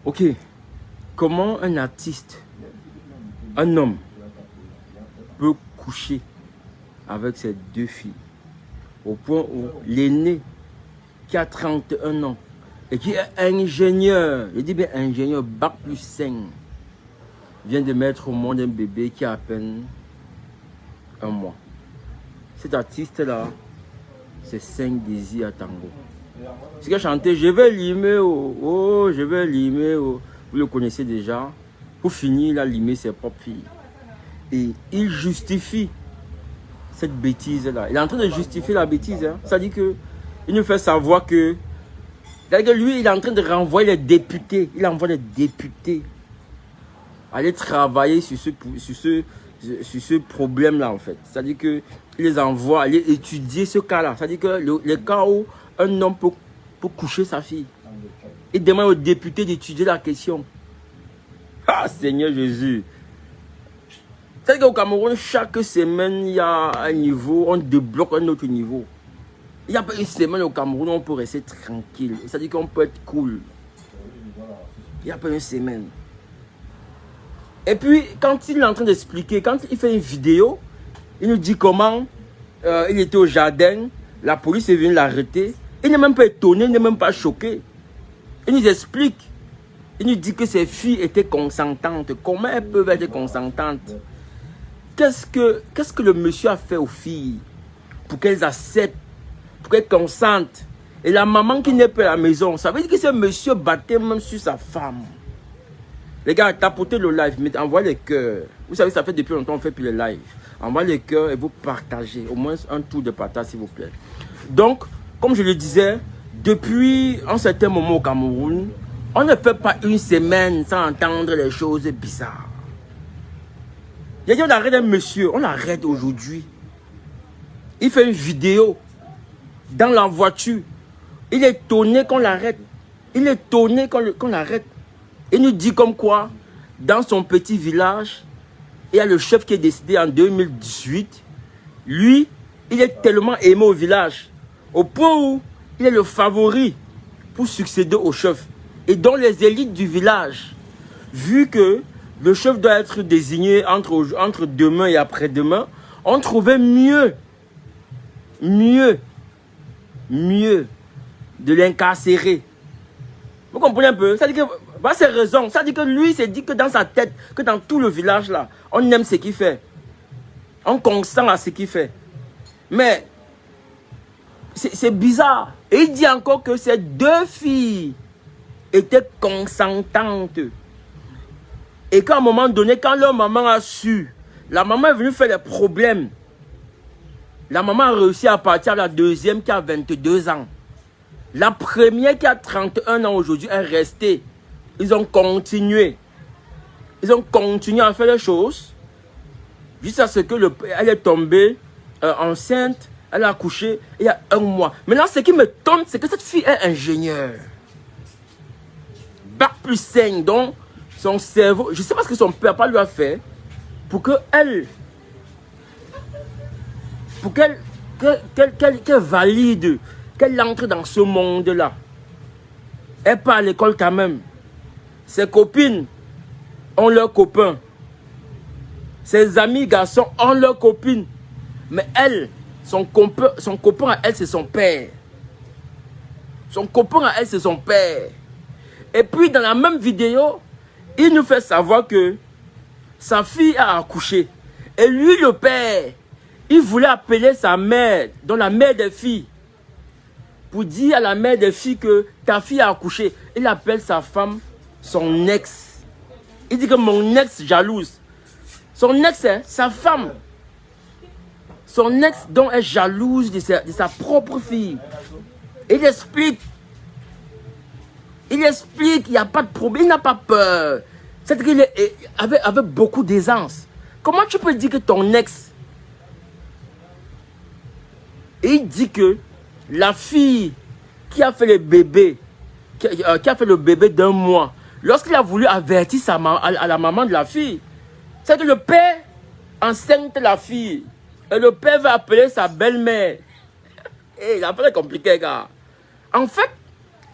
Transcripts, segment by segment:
Ok, comment un artiste, un homme, peut coucher avec ses deux filles au point où l'aîné qui a 31 ans et qui est ingénieur, je dis bien ingénieur, bac plus 5, vient de mettre au monde un bébé qui a à peine un mois. Cet artiste-là, c'est 5 désirs à tango. Ce qu'il a chanté, je vais limer, oh, je vais limer, oh. Vous le connaissez déjà. Pour finir, il a limé ses propres filles. Et il justifie cette bêtise-là. Il est en train de justifier la bêtise. Hein. Ça dit que il nous fait savoir que, lui, il est en train de renvoyer les députés. Il envoie les députés aller travailler sur ce problème-là, en fait. C'est-à-dire qu'il les envoie aller étudier ce cas-là. C'est-à-dire que les cas où un homme peut coucher sa fille. Il demande aux députés d'étudier la question. Ah, Seigneur Jésus. C'est-à-dire qu'au Cameroun, chaque semaine, il y a un niveau, on débloque un autre niveau. Il n'y a pas une semaine au Cameroun où on peut rester tranquille. C'est-à-dire qu'on peut être cool. Il n'y a pas une semaine. Et puis, quand il est en train d'expliquer, quand il fait une vidéo, il nous dit comment il était au jardin, la police est venue l'arrêter. Il n'est même pas étonné, il n'est même pas choqué. Il nous explique. Il nous dit que ses filles étaient consentantes. Comment elles peuvent être consentantes? Qu'est-ce que le monsieur a fait aux filles pour qu'elles acceptent, pour qu'elles consentent? Et la maman qui n'est pas à la maison, ça veut dire que ce monsieur battait même sur sa femme. Les gars, tapotez le live, envoyez les cœurs. Vous savez, ça fait depuis longtemps qu'on fait plus les lives. Envoyez les cœurs et vous partagez. Au moins un tour de partage, s'il vous plaît. Donc, comme je le disais, depuis un certain moment au Cameroun, on ne fait pas une semaine sans entendre les choses bizarres. Il y a dit, on arrête un monsieur, on l'arrête aujourd'hui. Il fait une vidéo dans la voiture. Il est étonné qu'on l'arrête. Il est étonné qu'on l'arrête. Il nous dit comme quoi, dans son petit village, il y a le chef qui est décédé en 2018. Lui, il est tellement aimé au village, au point où il est le favori pour succéder au chef. Et dans les élites du village, vu que le chef doit être désigné entre demain et après-demain, on trouvait mieux de l'incarcérer. Vous comprenez un peu? Ça dit que, bah, c'est raison. Ça dit que lui s'est dit que dans sa tête, que dans tout le village là, on aime ce qu'il fait. On consent à ce qu'il fait. Mais, c'est bizarre. Et il dit encore que ces deux filles étaient consentantes. Et qu'à un moment donné, quand leur maman a su, la maman est venue faire des problèmes. La maman a réussi à partir à la deuxième qui a 22 ans. La première qui a 31 ans aujourd'hui est restée. Ils ont continué. Ils ont continué à faire les choses. Jusqu'à ce que elle est tombée enceinte. Elle a accouché il y a un mois. Maintenant, ce qui me tombe, c'est que cette fille est ingénieure. Bac plus 5. Donc, son cerveau, je ne sais pas ce que son papa lui a fait pour qu'elle valide, qu'elle entre dans ce monde-là. Elle part à l'école quand même. Ses copines ont leurs copains. Ses amis garçons ont leurs copines. Mais elle, son copain à elle, c'est son père. Son copain à elle, c'est son père. Et puis, dans la même vidéo, il nous fait savoir que sa fille a accouché. Et lui, le père, il voulait appeler sa mère, donc la mère des filles, pour dire à la mère des filles que ta fille a accouché. Il appelle sa femme son ex. Il dit que mon ex jalouse. Son ex, hein, sa femme. Son ex dont est jalouse de sa propre fille. Il explique. Il n'y a pas de problème, il n'a pas peur. C'est-à-dire qu'il avait beaucoup d'aisance. Comment tu peux dire que ton ex... Et il dit que la fille qui a fait le bébé, qui a fait le bébé d'un mois, lorsqu'il a voulu avertir à la maman de la fille, c'est que le père enceinte la fille. Et le père va appeler sa belle-mère. Et l'affaire est compliquée, gars. En fait,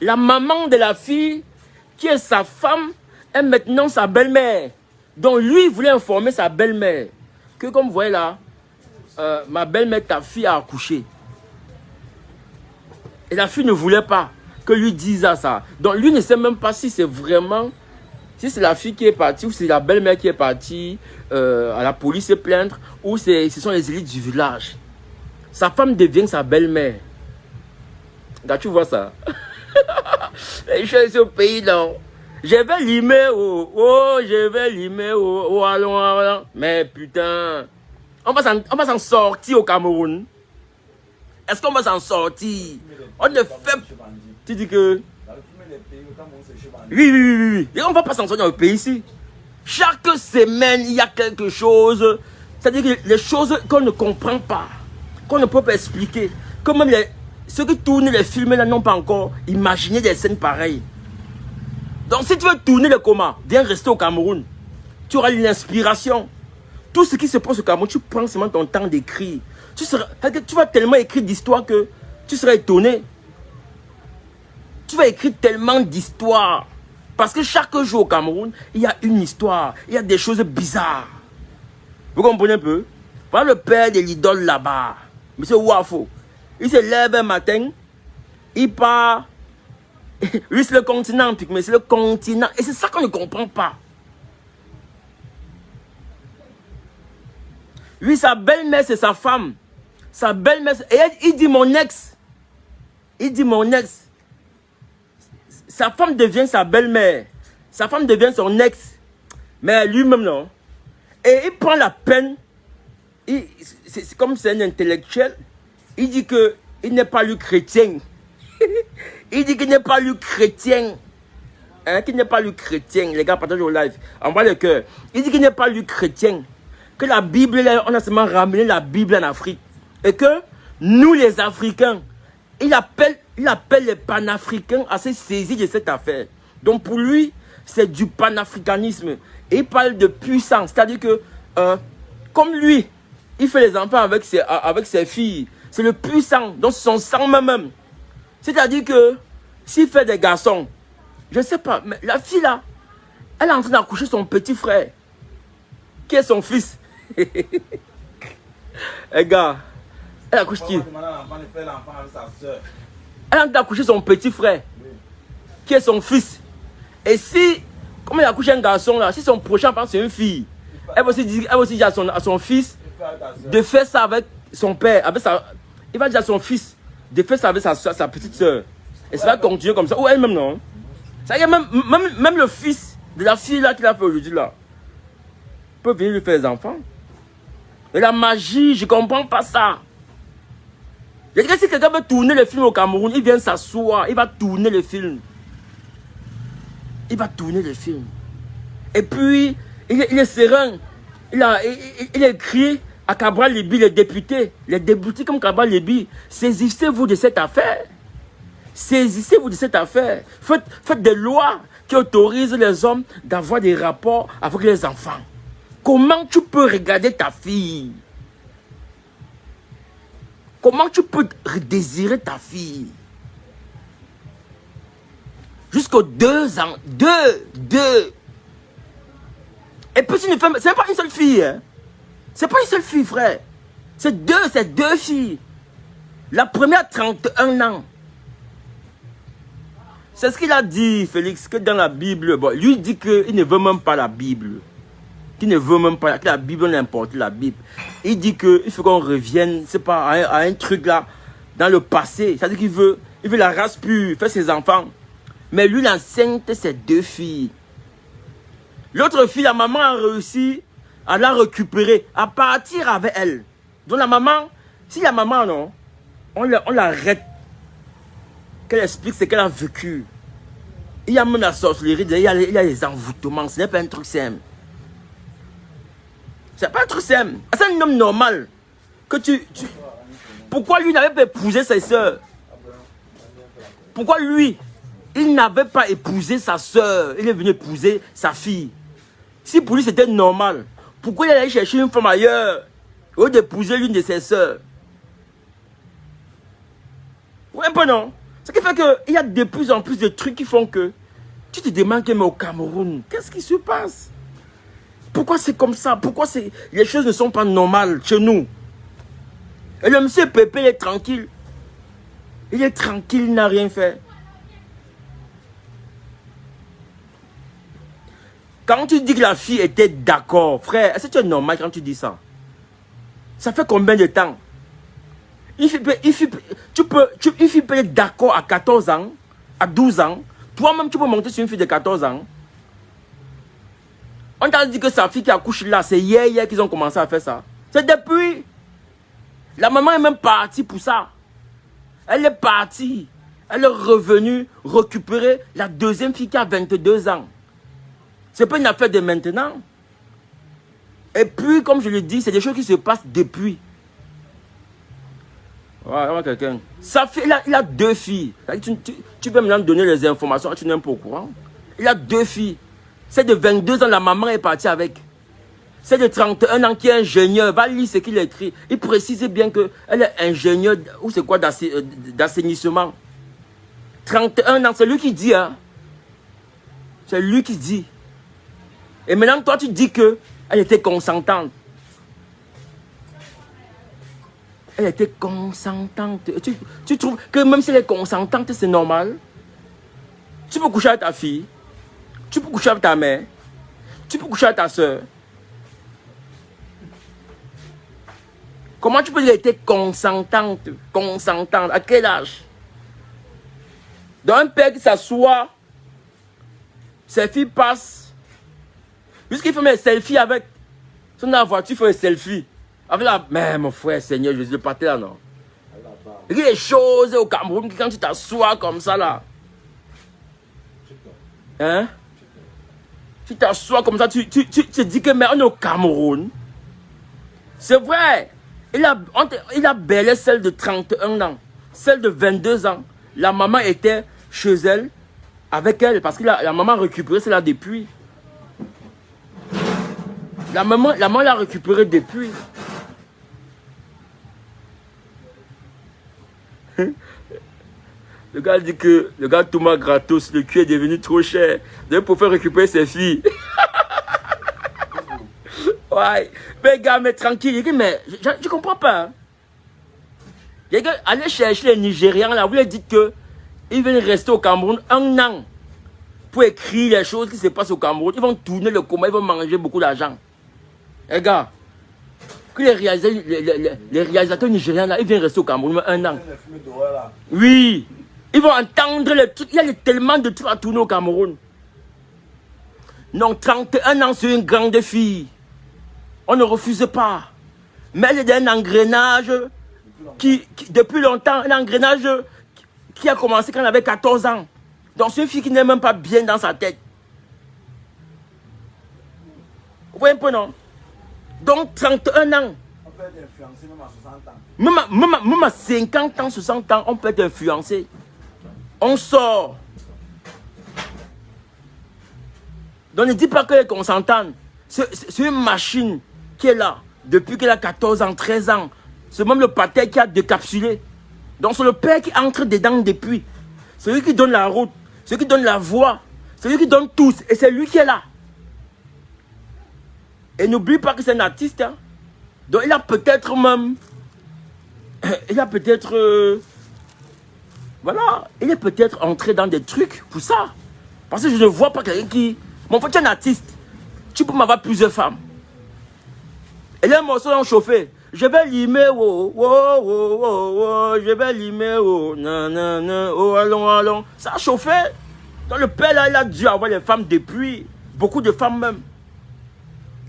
la maman de la fille qui est sa femme, est maintenant sa belle-mère. Donc lui, il voulait informer sa belle-mère que, comme vous voyez là, ma belle-mère, ta fille a accouché. Et la fille ne voulait pas que lui dise ça. Donc lui ne sait même pas si c'est vraiment, si c'est la fille qui est partie ou c'est la belle-mère qui est partie à la police se plaindre ou ce sont les élites du village. Sa femme devient sa belle-mère. Là, tu vois ça. Je suis au pays là. Je vais limer, je vais limer, allons. Mais putain, on va s'en sortir au Cameroun. Est-ce qu'on va s'en sortir? On ne fait... Tu dis que... Oui. Et on ne va pas s'en sortir dans le pays ici. Chaque semaine, il y a quelque chose. C'est-à-dire que les choses qu'on ne comprend pas, qu'on ne peut pas expliquer, que même ceux qui tournent les films là n'ont pas encore imaginé des scènes pareilles. Donc si tu veux tourner le coma, viens rester au Cameroun. Tu auras l'inspiration. Tout ce qui se passe au Cameroun, tu prends seulement ton temps d'écrire. Tu vas tellement écrire d'histoires que tu seras étonné. Tu vas écrire tellement d'histoires. Parce que chaque jour au Cameroun, il y a une histoire. Il y a des choses bizarres. Vous comprenez un peu? Voilà le père de l'idole là-bas. Monsieur Wafo. Il se lève un matin. Il part. Lui, c'est le continent, mais c'est le continent. Et c'est ça qu'on ne comprend pas. Lui, sa belle-mère, c'est sa femme. Sa belle-mère, et il dit mon ex. Il dit mon ex. Sa femme devient sa belle-mère. Sa femme devient son ex. Mais lui-même, non. Et il prend la peine. C'est comme c'est un intellectuel. Il dit qu'il n'est pas lui chrétien. Il dit qu'il n'est pas lui chrétien. Hein, qu'il n'est pas lui chrétien. Les gars, partagez au live. Envoie le cœur. Il dit qu'il n'est pas lui chrétien. Que la Bible, on a seulement ramené la Bible en Afrique. Et que nous, les Africains, il appelle les panafricains à se saisir de cette affaire. Donc pour lui, c'est du panafricanisme. Et il parle de puissance. C'est-à-dire que, comme lui, il fait les enfants avec ses filles. C'est le puissant. Donc son sang même. C'est-à-dire que, s'il fait des garçons, je ne sais pas, mais la fille là, elle est en train d'accoucher son petit frère, qui est son fils. Eh gars, elle accouche qui? Elle est en train d'accoucher son petit frère, qui est son fils. Et si, comme elle accouche un garçon là, si son prochain pense c'est une fille, elle va aussi dire à son fils de faire ça avec son père, il va dire à son fils de faire ça avec sa petite soeur. Et ça va continuer comme ça. Ou elle-même non. Ça y est, même le fils de la fille là qu'il a fait aujourd'hui là, peut venir lui faire des enfants. Et la magie, je ne comprends pas ça. Je dirais que si quelqu'un veut tourner le film au Cameroun, il vient s'asseoir, il va tourner le film. Il va tourner le film. Et puis, il est serein. Il a écrit à Cabral Libi, les députés comme Cabral Libi, saisissez-vous de cette affaire. Saisissez-vous de cette affaire. Faites des lois qui autorisent les hommes d'avoir des rapports avec les enfants. Comment tu peux regarder ta fille? Comment tu peux désirer ta fille? Jusqu'aux 2 ans. 2. Et puis c'est pas une seule fille. Hein? C'est pas une seule fille, frère. C'est deux filles. La première a 31 ans. C'est ce qu'il a dit, Félix, que dans la Bible, bon, lui dit qu'il ne veut même pas la Bible. Qu'il ne veut même pas, que la Bible n'importe la Bible. Il dit qu'il faut qu'on revienne, c'est pas, à un truc là, dans le passé. C'est-à-dire qu'il veut la race pure, faire ses enfants. Mais lui, l'enceinte, c'est 2 filles. L'autre fille, la maman a réussi à la récupérer, à partir avec elle. Donc la maman, si la maman, non, on l'arrête. Qu'elle explique ce qu'elle a vécu. Il y a même la sorcellerie, il y a les envoûtements, ce n'est pas un truc simple. C'est pas un truc simple. C'est un homme normal. Pourquoi lui n'avait pas épousé ses soeurs? Pourquoi lui, il n'avait pas épousé sa soeur? Il est venu épouser sa fille. Si pour lui c'était normal, pourquoi il allait chercher une femme ailleurs au lieu d'épouser l'une de ses soeurs? Oui, un peu non. Ce qui fait qu'il y a de plus en plus de trucs qui font que Tu te demandes que mais au Cameroun, qu'est-ce qui se passe? Pourquoi c'est comme ça? Pourquoi les choses ne sont pas normales chez nous? Et le monsieur Pépé, il est tranquille. Il est tranquille, il n'a rien fait. Quand tu dis que la fille était d'accord, frère, est-ce que tu es normal quand tu dis ça? Ça fait combien de temps? Une fille peut être d'accord à 14 ans, à 12 ans. Toi-même, tu peux monter sur une fille de 14 ans. On t'a dit que sa fille qui accouche là, c'est hier qu'ils ont commencé à faire ça. C'est depuis. La maman est même partie pour ça. Elle est partie. Elle est revenue récupérer la deuxième fille qui a 22 ans. Ce n'est pas une affaire de maintenant. Et puis, comme je le dis, c'est des choses qui se passent depuis. Voilà, quelqu'un. Sa fille, il a 2 filles. Tu peux maintenant donner les informations, tu n'es pas au courant. Il a 2 filles. Celle de 22 ans, la maman est partie avec. Celle de 31 ans qui est ingénieur, va lire ce qu'il écrit. Il précise bien qu'elle est ingénieure, ou c'est quoi, d'assainissement. 31 ans, c'est lui qui dit, hein. C'est lui qui dit. Et maintenant, toi, tu dis qu'elle était consentante. Elle était consentante. Tu trouves que même si elle est consentante, c'est normal? Tu peux coucher avec ta fille. Tu peux coucher avec ta mère. Tu peux coucher avec ta soeur. Comment tu peux dire qu'elle était consentante? Consentante. À quel âge? Dans un père qui s'assoit, ses filles passent. Puisqu'il fait mes selfies avec. Son dans la voiture, il fait des selfies. Avec la. Mais mon frère, Seigneur Jésus, le pâté là, non. Il y a des choses au Cameroun quand tu t'assois comme ça là. Hein? Tu t'assois comme ça, tu te dis que mais on est au Cameroun. C'est vrai. Il a belé celle de 31 ans. Celle de 22 ans. La maman était chez elle, avec elle, parce que la maman a récupéré celle-là depuis. La maman l'a récupéré depuis. Le gars dit que le gars Thomas gratos, le cul est devenu trop cher. Donc pour faire récupérer ses filles. Ouais. Mais gars, mais tranquille. Il dit, mais je comprends pas. Les gars, allez chercher les Nigérians là. Vous leur dites que ils viennent rester au Cameroun 1 an pour écrire les choses qui se passent au Cameroun. Ils vont tourner le coma, ils vont manger beaucoup d'argent. Les gars, que les réalisateurs nigériens là, ils viennent rester au Cameroun 1 an. Oui. Ils vont entendre les trucs. Il y a tellement de trucs à tourner au Cameroun. Non, 31 ans, c'est une grande fille. On ne refuse pas. Mais elle est un engrenage qui depuis longtemps, un engrenage qui a commencé quand elle avait 14 ans. Donc c'est une fille qui n'est même pas bien dans sa tête. Vous voyez un peu, non? Donc 31 ans. On peut être influencé même à 60 ans. Même à 50 ans, 60 ans, on peut être influencé. On sort. Donc ne dis pas qu'elle est consentante. C'est une machine qui est là depuis qu'elle a 14 ans, 13 ans. C'est même le pater qui a décapsulé. Donc c'est le père qui entre dedans depuis. C'est lui qui donne la route, c'est lui qui donne la voie, c'est lui qui donne tout. Et c'est lui qui est là. Et n'oublie pas que c'est un artiste. Hein. Donc il a peut-être même... Il a peut-être... voilà. Il est peut-être entré dans des trucs pour ça. Parce que je ne vois pas quelqu'un qui... Mon frère, tu es un artiste. Tu peux m'avoir plusieurs femmes. Et les morceaux ont chauffé. Je vais limer, oh, oh, oh, oh, oh, je vais limer, oh, nanana, oh, allons, allons. Ça a chauffé. Donc le père là, il a dû avoir les femmes depuis. Beaucoup de femmes même.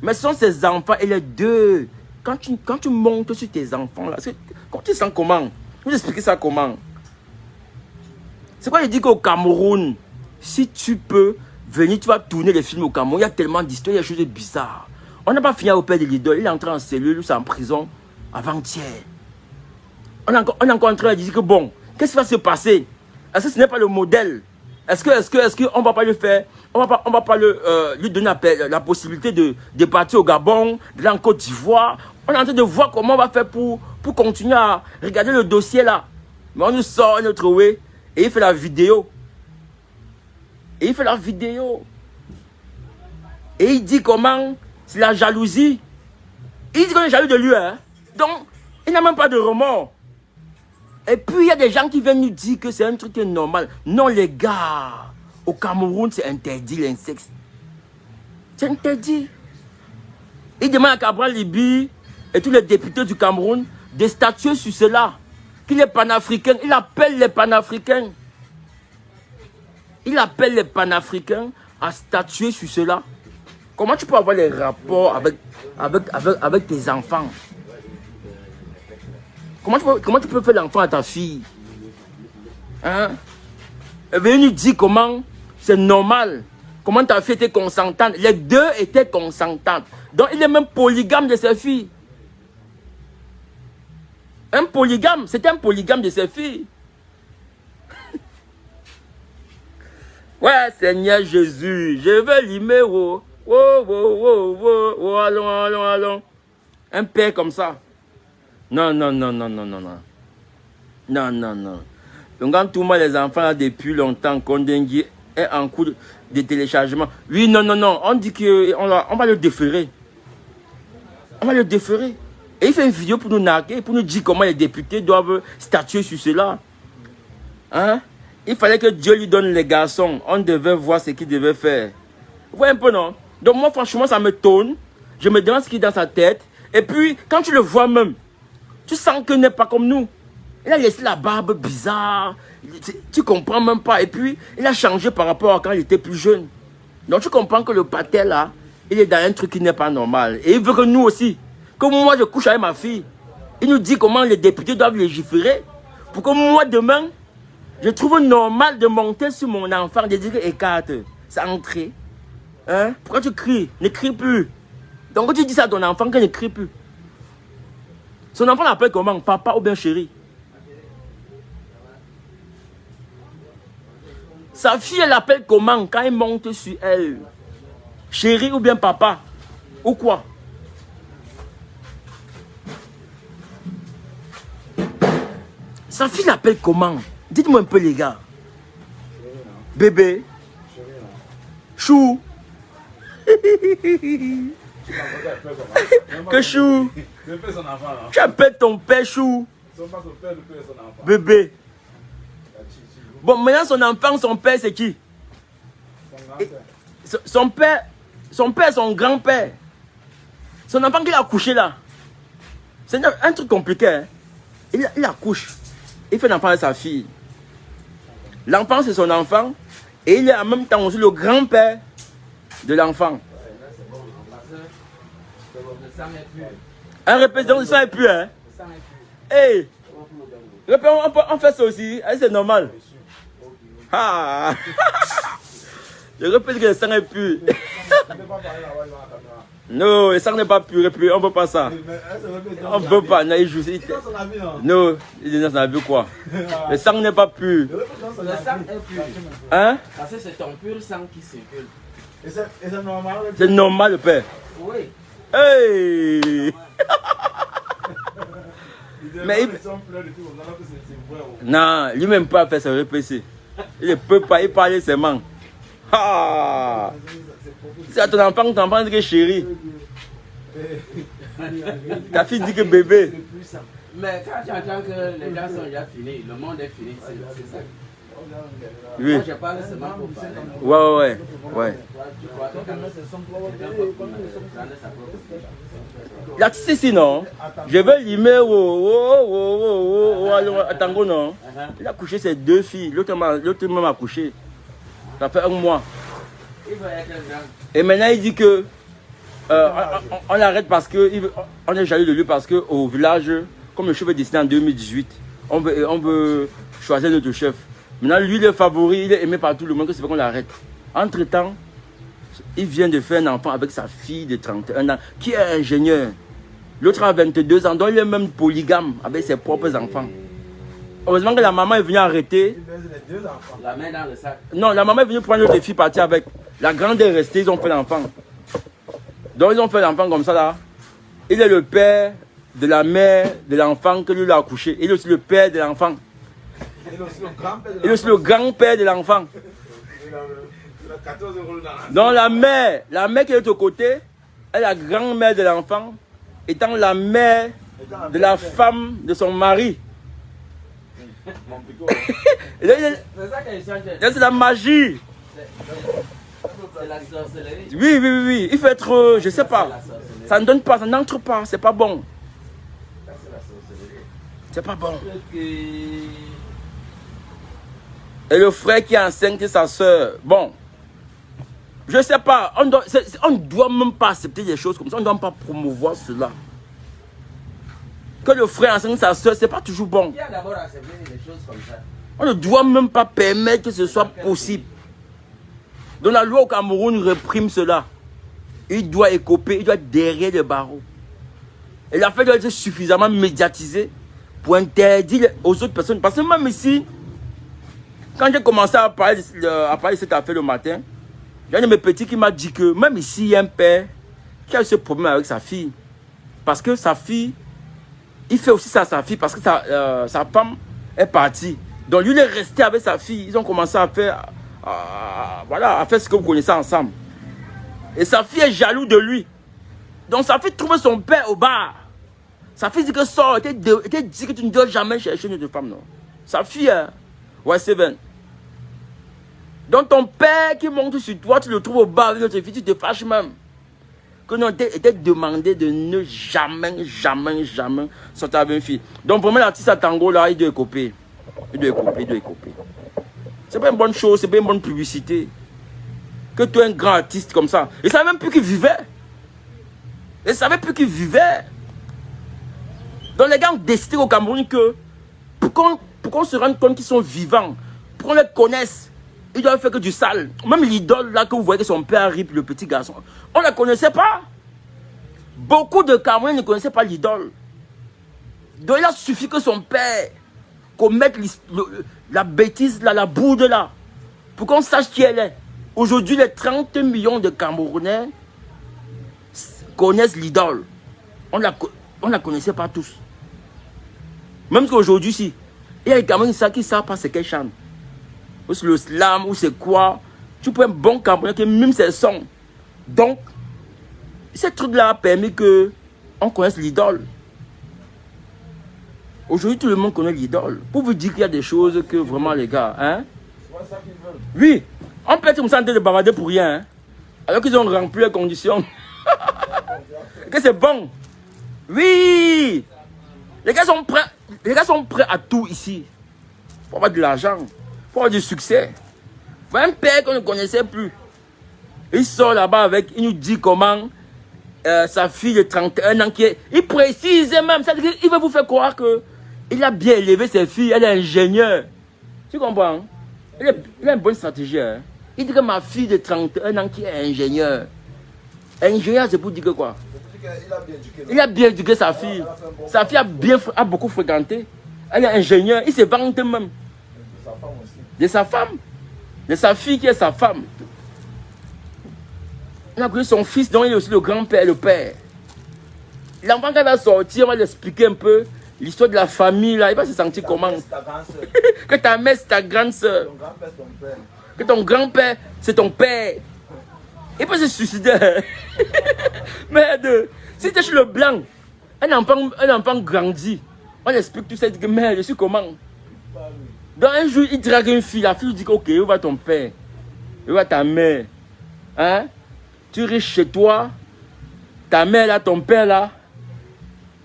Mais ce sont ses enfants et les deux. Quand tu montes sur tes enfants là, quand tu sens comment? Je vais expliquer ça comment. C'est quoi il dit qu'au Cameroun, si tu peux venir, tu vas tourner les films au Cameroun. Il y a tellement d'histoires, il y a des choses bizarres. On n'a pas fini au père de l'idole. Il est entré en cellule, c'est en prison avant-hier. On est encore en train de dire que bon, qu'est-ce qui va se passer? Est-ce que ce n'est pas le modèle? Est-ce qu'on ne va pas le faire? On va pas lui donner la possibilité de partir au Gabon, d'aller en Côte d'Ivoire. On est en train de voir comment on va faire pour continuer à regarder le dossier là. Mais on nous sort un autre way et il fait la vidéo. Et il fait la vidéo. Et il dit comment c'est la jalousie. Il dit qu'on est jaloux de lui. Hein? Donc, il n'a même pas de remords. Et puis, il y a des gens qui viennent nous dire que c'est un truc qui est normal. Non, les gars, au Cameroun, c'est interdit l'inceste. C'est interdit. Il demande à Cabral Libi et tous les députés du Cameroun de statuer sur cela. Qu'il est panafricain. Il appelle les panafricains. Il appelle les panafricains à statuer sur cela. Comment tu peux avoir les rapports avec tes enfants? Comment tu peux faire l'enfant à ta fille? Hein? Et bien, il nous dit comment c'est normal. Comment ta fille était consentante. Les deux étaient consentantes. Donc, il est même polygame de ses filles. Un polygame, c'était un polygame de ses filles. Ouais, Seigneur Jésus, je veux limer, oh, allons. Un père comme ça. Non. Donc, quand tout le monde, les enfants, là, depuis longtemps, Kondengui est en cours de téléchargement. Oui, non. On dit qu'on va le déférer. On va le déférer. Et il fait une vidéo pour nous narguer, pour nous dire comment les députés doivent statuer sur cela. Hein? Il fallait que Dieu lui donne les garçons. On devait voir ce qu'il devait faire. Vous voyez un peu, non? Donc moi, franchement, ça me tourne. Je me demande ce qu'il y a dans sa tête. Et puis, quand tu le vois même, tu sens qu'il n'est pas comme nous. Il a laissé la barbe bizarre. Tu comprends même pas. Et puis, il a changé par rapport à quand il était plus jeune. Donc, tu comprends que le pater, là, il est dans un truc qui n'est pas normal. Et il veut que nous aussi, que moi, je couche avec ma fille. Il nous dit comment les députés doivent légiférer. Pour que moi, demain, je trouve normal de monter sur mon enfant, de dire écarte, c'est entré. Hein? Pourquoi tu cries? Ne crie plus. Donc, quand tu dis ça à ton enfant, qu'il ne crie plus. Son enfant l'appelle comment? Papa ou bien chéri? Sa fille, elle l'appelle comment quand il monte sur elle? Chéri ou bien papa? Ou quoi? Sa fille l'appelle comment? Dites-moi un peu, les gars. Bébé. Chou. Que chou? Tu appelles ton père chou. Bébé. Bon, maintenant son enfant, son père, c'est qui? Son père, son grand-père. Son enfant qu'il a accouché là. C'est un truc compliqué. Hein? Il accouche. Il fait l'enfant de sa fille. L'enfant, c'est son enfant. Et il est en même temps aussi le grand-père de l'enfant. Un représentant de sang est plus, hein? Hey! On fait ça aussi. C'est normal. Ah! Je répète que le sang est pur. Non, le sang n'est pas pur. On ne peut pas ça. On ne peut pas. Non, il joue. Non, il dit dans sa vie quoi? Le sang n'est pas pur. Le sang est pur. Hein? Parce que c'est ton pur sang qui circule. Et c'est normal? C'est normal, le père. Oui. Hey! Mais il... Non, lui-même pas faire sa RPC. Il ne peut pas, il parle seulement. Ah! C'est à ton enfant dit que chérie. Ta fille dit que bébé. Mais quand tu entends que les gens sont déjà finis, le monde est fini, c'est ça. Oui. Moi, je parle seulement pour parler. Ouais. Tu crois que quand même, c'est son propre Si, non. Je vais limer. Attends, non. Il a couché ses deux filles. L'autre même a couché. Ça fait un mois. Et maintenant, il dit que on arrête parce que on est jaloux de lui parce qu'au village, comme le chef est décidé en 2018, on veut choisir notre chef. Maintenant, lui, le favori, il est aimé par tout le monde, que c'est pas qu'on l'arrête. Entre-temps, il vient de faire un enfant avec sa fille de 31 ans, qui est ingénieur. L'autre a 22 ans, donc il est même polygame avec ses propres enfants. Heureusement que la maman est venue arrêter. La main dans le sac. Non, la maman est venue prendre l'autre fille, partir avec. La grande est restée, ils ont fait l'enfant. Donc ils ont fait l'enfant comme ça là. Il est le père de la mère de l'enfant que lui l'a accouché. Il est aussi le père de l'enfant. Il est aussi le grand-père de l'enfant. 14 € dans la... Donc la mère qui est de l'autre côté, est la grand-mère de l'enfant, étant la mère de la femme de son mari. C'est ça que je sens. C'est la magie. C'est la sorcellerie. Oui. Il faut être, je sais pas. Ça ne donne pas, ça n'entre pas, c'est pas bon. Ça, c'est la sorcellerie. C'est pas bon. Ok. Et le frère qui enseigne sa soeur, bon, je sais pas, on ne doit même pas accepter des choses comme ça, on ne doit pas promouvoir cela. Que le frère enseigne sa soeur, c'est pas toujours bon. Qui a d'abord accepté des choses comme ça? On ne doit même pas permettre que ce soit possible. Donc la loi au Cameroun réprime cela. Il doit écoper, il doit être derrière les barreaux. Et l'affaire doit être suffisamment médiatisée pour interdire aux autres personnes. Parce que même ici, quand j'ai commencé à parler de cette affaire le matin, il y a un de mes petits qui m'a dit que même ici, il y a un père qui a eu ce problème avec sa fille. Parce que sa fille, il fait aussi ça à sa fille parce que sa femme est partie. Donc lui, il est resté avec sa fille. Ils ont commencé à faire, à faire ce que vous connaissez ensemble. Et sa fille est jalouse de lui. Donc sa fille trouve son père au bar. Sa fille dit que sort, elle dit que tu ne dois jamais chercher une autre femme, non. Sa fille, ouais, Seven. Donc ton père qui monte sur toi, tu le trouves au bar avec l'autre fille, tu te fâches même. Que non, était demandé de ne jamais sortir avec une fille. Donc pour moi, l'artiste à tango là, il doit écoper. Il doit écoper. C'est pas une bonne chose, c'est pas une bonne publicité. Que tu es un grand artiste comme ça. Il ne savait même plus qu'il vivait. Donc les gars ont décidé au Cameroun que pour qu'on se rende compte qu'ils sont vivants, pour qu'on les connaisse, ils doivent faire que du sale. Même l'idole là que vous voyez que son père rip, le petit garçon, on ne la connaissait pas. Beaucoup de Camerounais ne connaissaient pas l'idole. Donc il a suffi que son père commette la bêtise là, la bourde là, pour qu'on sache qui elle est. Aujourd'hui, les 30 millions de Camerounais connaissent l'idole. On ne la connaissait pas tous. Même qu'aujourd'hui, si, il y a des Camerounais qui ne savent pas ce qu'elle chante. Ou c'est le slam, ou c'est quoi. Tu peux un bon Camerounais qui mime ses sons. Donc, ce truc-là a permis qu'on connaisse l'idole. Aujourd'hui, tout le monde connaît l'idole. Pour vous dire qu'il y a des choses que vraiment, les gars, hein? Oui, on peut être comme ça en train de bavarder pour rien, hein? Alors qu'ils ont rempli les conditions. Que c'est bon. Oui, les gars sont prêts à tout ici. Pour avoir de l'argent, pour avoir du succès. Pour un père qu'on ne connaissait plus. Il sort là-bas avec, il nous dit comment sa fille de 31 ans qui est... Il précise même, c'est-à-dire qu'il veut vous faire croire qu'il a bien élevé ses filles, elle est ingénieure. Tu comprends? Hein? Il a une bonne stratégie. Hein? Il dit que ma fille de 31 ans qui est ingénieure. Ingénieur, c'est pour dire que quoi? Il a bien éduqué sa fille. Sa fille a beaucoup fréquenté. Elle est ingénieure. Il se vante même. De sa femme. De sa fille qui est sa femme. Il a pris son fils, dont il est aussi le grand-père, le père. L'enfant qui va sortir, on va lui expliquer un peu l'histoire de la famille. Là. Il va se sentir comment? Que ta mère, c'est ta grande soeur. Que ton grand-père, c'est ton père. Il peut se suicider. Merde. Si tu es chez le blanc, un enfant grandit. On explique tout ça. Il dit que merde, je suis comment? Donc un jour, il drague une fille. La fille dit que ok, où va ton père? Où va ta mère? Hein? Tu restes chez toi. Ta mère là, ton père là.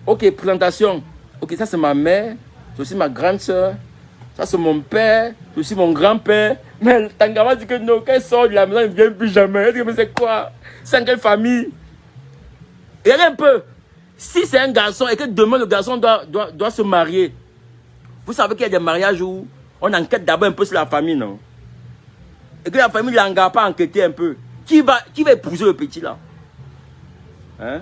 Ok, présentation. Ok, ça c'est ma mère. C'est aussi ma grande soeur. Ça c'est mon père. C'est aussi mon grand-père. Mais Tangama dit que non, quand elle sort de la maison, elle ne vient plus jamais. Elle dit mais c'est quoi? C'est en quelle famille? Et regardez un peu. Si c'est un garçon et que demain le garçon doit se marier, vous savez qu'il y a des mariages où on enquête d'abord un peu sur la famille, non? Et que la famille ne l'engage pas à enquêter un peu. Qui va épouser le petit là? Hein?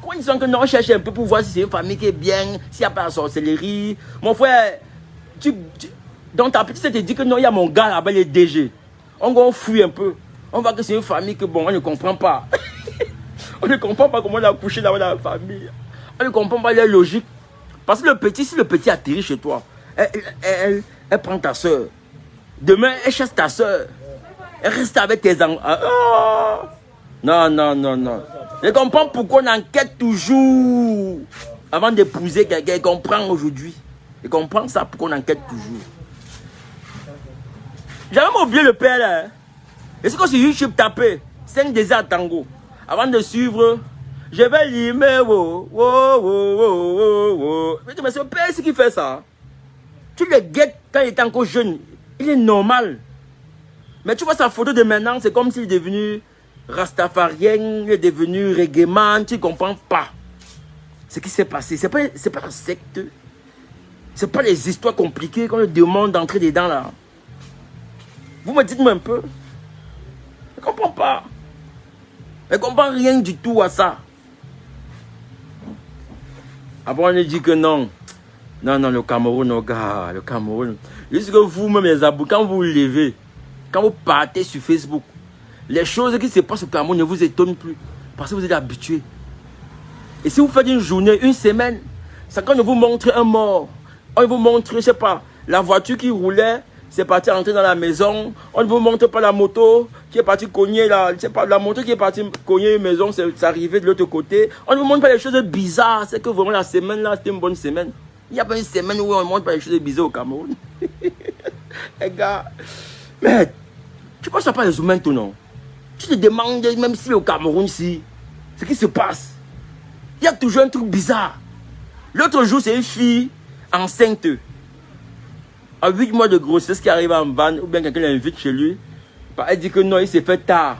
Quand ils disent que non, on cherche un peu pour voir si c'est une famille qui est bien, s'il n'y a pas la sorcellerie. Mon frère, dans ta petite, te dit que non, il y a mon gars là-bas, il est DG. On fouille un peu. On voit que c'est une famille que bon, on ne comprend pas. On ne comprend pas comment on a couché là-bas dans la famille. On ne comprend pas la logique. Parce que le petit, si le petit atterrit chez toi, elle prend ta soeur. Demain, elle chasse ta soeur. Reste avec tes enfants. Oh. Non, non, non, non. Je comprends pourquoi on enquête toujours avant d'épouser quelqu'un. Je comprends aujourd'hui. Je comprends ça, pourquoi on enquête toujours. J'avais même oublié le père là. Est-ce que sur YouTube taper 5 déserts tango avant de suivre? Je vais limer, mais c'est le père qui fait ça. Tu le guettes quand il était encore jeune. Il est normal. Mais tu vois sa photo de maintenant, c'est comme s'il est devenu Rastafarien, il est devenu reggaeman, tu ne comprends pas ce qui s'est passé. C'est pas un secte. C'est pas les histoires compliquées qu'on lui demande d'entrer dedans là. Vous me dites-moi un peu. Je ne comprends pas. Je ne comprends rien du tout à ça. Après, on nous dit que non. Non, non, le Cameroun, oh gars, le Cameroun. Juste que vous-même, les abous, quand vous vous levez, quand vous partez sur Facebook, les choses qui se passent au Cameroun ne vous étonnent plus. Parce que vous êtes habitués. Et si vous faites une journée, une semaine, c'est quand on vous montre un mort. On vous montre, je ne sais pas, la voiture qui roulait, c'est parti rentrer dans la maison. On ne vous montre pas la moto qui est partie cogner là. Je sais pas, la moto qui est partie cogner une maison, c'est arrivé de l'autre côté. On ne vous montre pas les choses bizarres. C'est que vraiment la semaine là, c'était une bonne semaine. Il n'y a pas une semaine où on ne montre pas les choses bizarres au Cameroun. Les gars, mais tu penses pas les humains, toi, non? Tu te demandes, même si au Cameroun, ici, ce qui se passe, il y a toujours un truc bizarre. L'autre jour, c'est une fille enceinte. À 8 mois de grossesse qui arrive en van, ou bien quelqu'un l'invite chez lui. Elle dit que non, il s'est fait tard.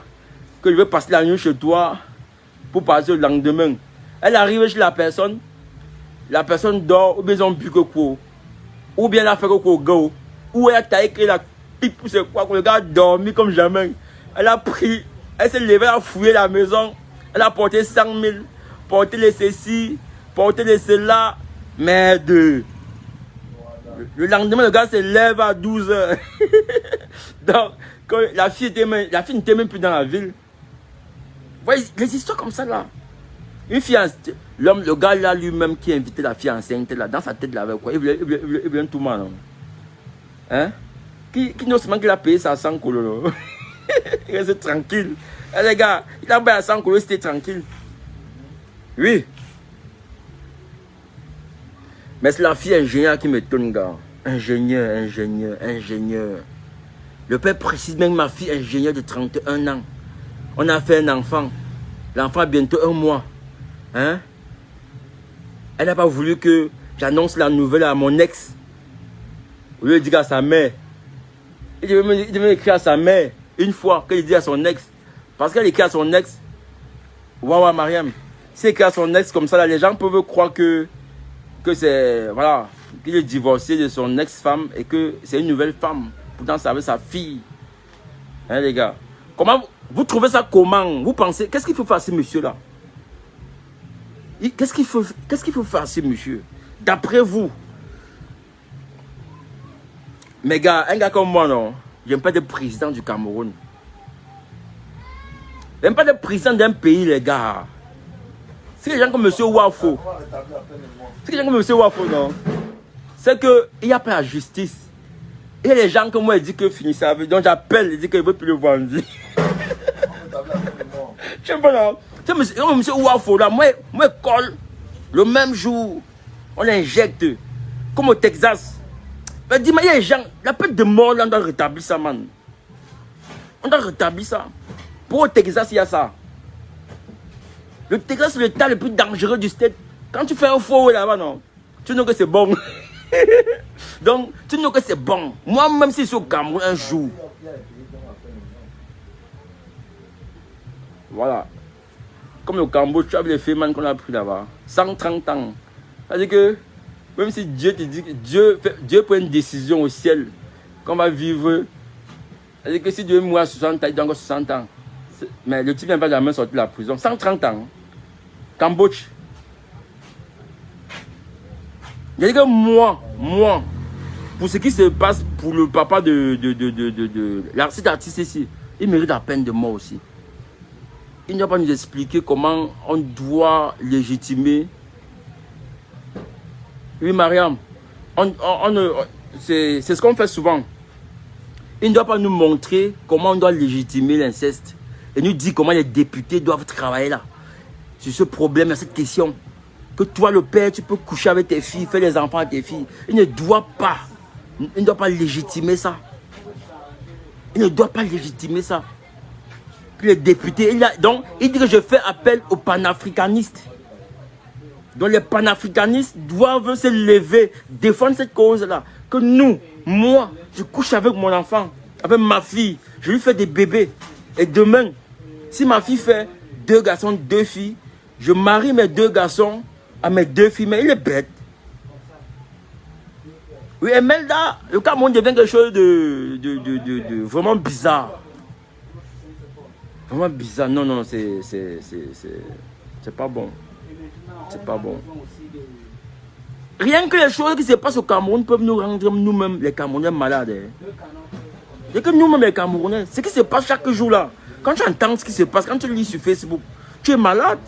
Que je veux passer la nuit chez toi pour passer le lendemain. Elle arrive chez la personne dort, ou bien ils ont bu quoi. Ou bien elle a fait quoi. Ou elle a taillé la pipe, ou c'est quoi. Le gars a dormi comme jamais. Elle a pris, elle s'est levée, elle a fouillé la maison. Elle a porté 100 000, porté les ceci, porté les cela. Merde. Le lendemain, le gars se lève à 12 h. Donc, quand la fille n'était même plus dans la ville. Vous voyez, les histoires comme ça là. Une fille, le gars là lui-même qui a invité la fille enceinte là, dans sa tête là, avec quoi? Il voulait un tout mal. Hein? Qui non seulement qu'il a payé ça à 100 kololo. Il reste tranquille. Eh, les gars, il a payé à 100 kololo, c'était tranquille. Oui. Mais c'est la fille ingénieure qui m'étonne, gars. Ingénieur. Le père précise même ma fille ingénieure de 31 ans. On a fait un enfant. L'enfant a bientôt 1 mois. Hein? Elle n'a pas voulu que j'annonce la nouvelle à mon ex. Au lieu de dire à sa mère. Il devait écrire à sa mère une fois qu'il dit à son ex. Parce qu'elle écrit à son ex. Waouh, Mariam. Si elle écrit à son ex comme ça, là, les gens peuvent croire que c'est, voilà, qu'il est divorcé de son ex-femme et que c'est une nouvelle femme. Pourtant, c'est avec sa fille. Hein, les gars? Comment vous trouvez ça comment? Vous pensez, qu'est-ce qu'il faut faire à ce monsieur-là? Qu'est-ce qu'il faut faire à ce monsieur? D'après vous? Mais gars, un gars comme moi, non, j'aime pas de président du Cameroun. J'aime pas de président d'un pays, les gars. C'est les gens comme M. Wafo. C'est les gens comme M. Wafo, non. C'est qu'il n'y a pas la justice. Et les gens comme moi, ils disent que finissent avec. Donc j'appelle, ils disent qu'ils ne veulent plus le vendre. Je sais pas, non. C'est M. Wafo, là, moi, colle. Le même jour, on injecte. Comme au Texas. Mais dis-moi, il y a des gens, la peine de mort, là, on doit rétablir ça, man. On doit rétablir ça. Pour au Texas, il y a ça. Le Texas, c'est l'état le plus dangereux du state. Quand tu fais un faux là-bas, non, tu sais que c'est bon. Donc, tu sais que c'est bon. Moi, même si je suis au Cameroun un jour. Voilà. Comme au Cambodge, tu as vu les fémins qu'on a pris là-bas. 130 ans. C'est-à-dire que, même si Dieu te dit que Dieu prend une décision au ciel, qu'on va vivre. C'est-à-dire que si Dieu mourir à 60 ans, il doit encore 60 ans. Mais le type vient pas jamais sortir de la prison. 130 ans. Cambodge. Il y a que moi, pour ce qui se passe pour le papa de cet artiste ici, il mérite la peine de mort aussi. Il ne va pas nous expliquer comment on doit légitimer. Oui, Mariam, c'est ce qu'on fait souvent. Il ne doit pas nous montrer comment on doit légitimer l'inceste et nous dire comment les députés doivent travailler là. Sur ce problème, à cette question. Que toi, le père, tu peux coucher avec tes filles, faire les enfants à tes filles. Il ne doit pas légitimer ça. Il ne doit pas légitimer ça. Que les députés, donc, il dit que je fais appel aux panafricanistes. Donc les panafricanistes doivent se lever, défendre cette cause-là. Que nous, moi, je couche avec mon enfant, avec ma fille, je lui fais des bébés. Et demain, si ma fille fait 2 garçons, 2 filles, je marie mes 2 garçons à mes 2 filles. Mais il est bête. Oui, et Melda, le Cameroun devient quelque chose de vraiment bizarre. Vraiment bizarre. Non, non, c'est pas bon. C'est pas bon. Rien que les choses qui se passent au Cameroun peuvent nous rendre nous-mêmes, les Camerounais, malades. Et que nous-mêmes, les Camerounais, ce qui se passe chaque jour là, quand tu entends ce qui se passe, quand tu lis sur Facebook, tu es malade.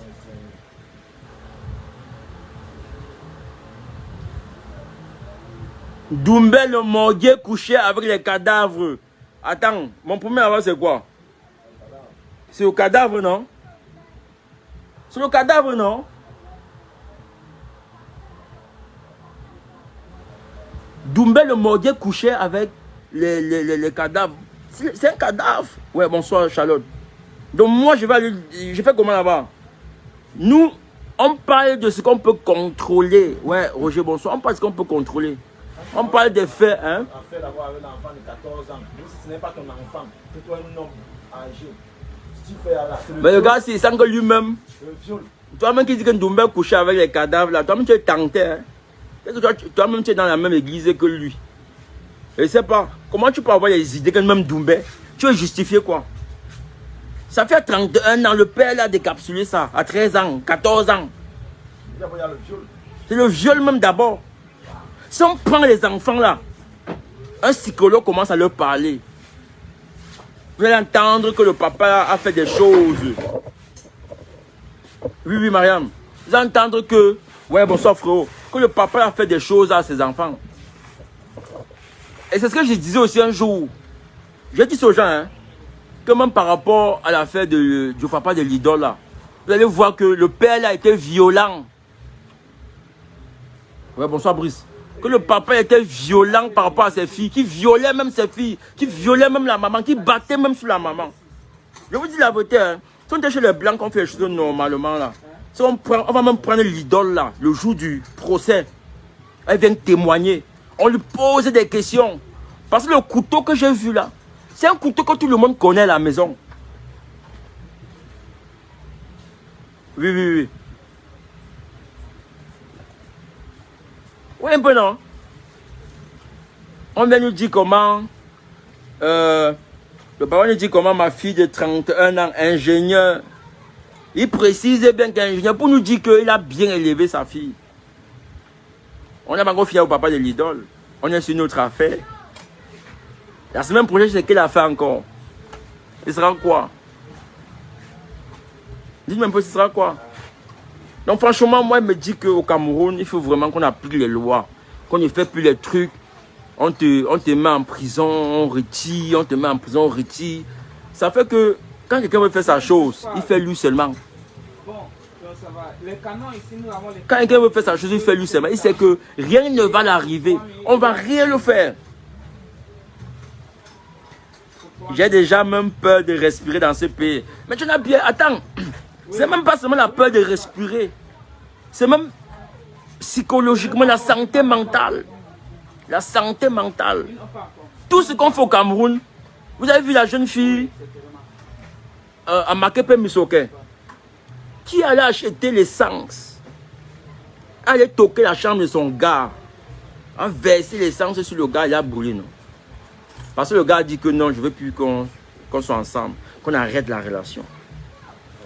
Doumbé le morguier couché avec les cadavres. Attends, mon premier avant c'est quoi? C'est au cadavre, non? C'est le cadavre, non? Doumbé le morguier couché avec les cadavres. C'est un cadavre. Ouais, bonsoir Charlotte. Donc moi je vais aller, je fais comment là-bas? Nous, on parle de ce qu'on peut contrôler. Ouais, Roger, bonsoir. On parle de ce qu'on peut contrôler. On parle des faits, hein? En fait, d'avoir un enfant de 14 ans, même si ce n'est pas ton enfant, que toi un homme âgé, si tu fais là, mais le gars, c'est sans que lui-même. le viol. Toi-même qui dis que Doumbé couché avec les cadavres là, toi-même tu es tenté, hein? Toi-même tu es dans la même église que lui. Je ne sais pas. Comment tu peux avoir les idées que même Doumbé, tu veux justifier quoi? Ça fait 31 ans, le père l'a décapsulé ça, à 13 ans, 14 ans. Il y a le viol. C'est le viol même d'abord. Si on prend les enfants là, un psychologue commence à leur parler. Vous allez entendre que le papa a fait des choses. Oui, oui, Mariam. Vous allez entendre que, ouais, bonsoir frérot, que le papa a fait des choses à ses enfants. Et c'est ce que je disais aussi un jour. J'ai dit aux gens, hein, que même par rapport à l'affaire du papa de l'idole là, vous allez voir que le père là a été violent. Ouais, bonsoir Brice. Que le papa était violent par rapport à ses filles, qui violait même ses filles, qui violait même la maman, qui battait même sur la maman. Je vous dis la vérité, hein, si on était chez les blancs, on fait les choses normalement là. Si on va même prendre l'idole là, le jour du procès, elle vient témoigner. On lui pose des questions. Parce que le couteau que j'ai vu là, c'est un couteau que tout le monde connaît à la maison. Oui, oui, oui. Oui, un peu non. On vient nous dire comment, le papa nous dit comment ma fille de 31 ans, ingénieur, il précise bien qu'ingénieur pour nous dire qu'il a bien élevé sa fille. On n'a pas encore fier au papa de l'idole. On est sur notre affaire. La semaine prochaine, c'est qu'elle a fait encore. Ce sera quoi? Dites-moi un peu, ce sera quoi? Donc franchement, moi, je me dis qu'au Cameroun, il faut vraiment qu'on applique les lois. Qu'on ne fait plus les trucs. On te met en prison, on retire, on te met en prison, on retire. Ça fait que quand quelqu'un veut faire sa chose, il fait lui seulement. Bon, ça va. Les canons ici, nous avons les... Quand quelqu'un veut faire sa chose, il fait lui seulement. Il sait que rien ne va l'arriver. On ne va rien le faire. J'ai déjà même peur de respirer dans ce pays. Mais tu n'as bien... Attends. C'est même pas seulement la peur de respirer. C'est même psychologiquement la santé mentale. La santé mentale. Tout ce qu'on fait au Cameroun. Vous avez vu la jeune fille à Makepe Misoke qui allait acheter l'essence. Allait toquer la chambre de son gars. A versé l'essence sur le gars, il a brûlé. Non? Parce que le gars a dit que non, je ne veux plus qu'on soit ensemble. Qu'on arrête la relation.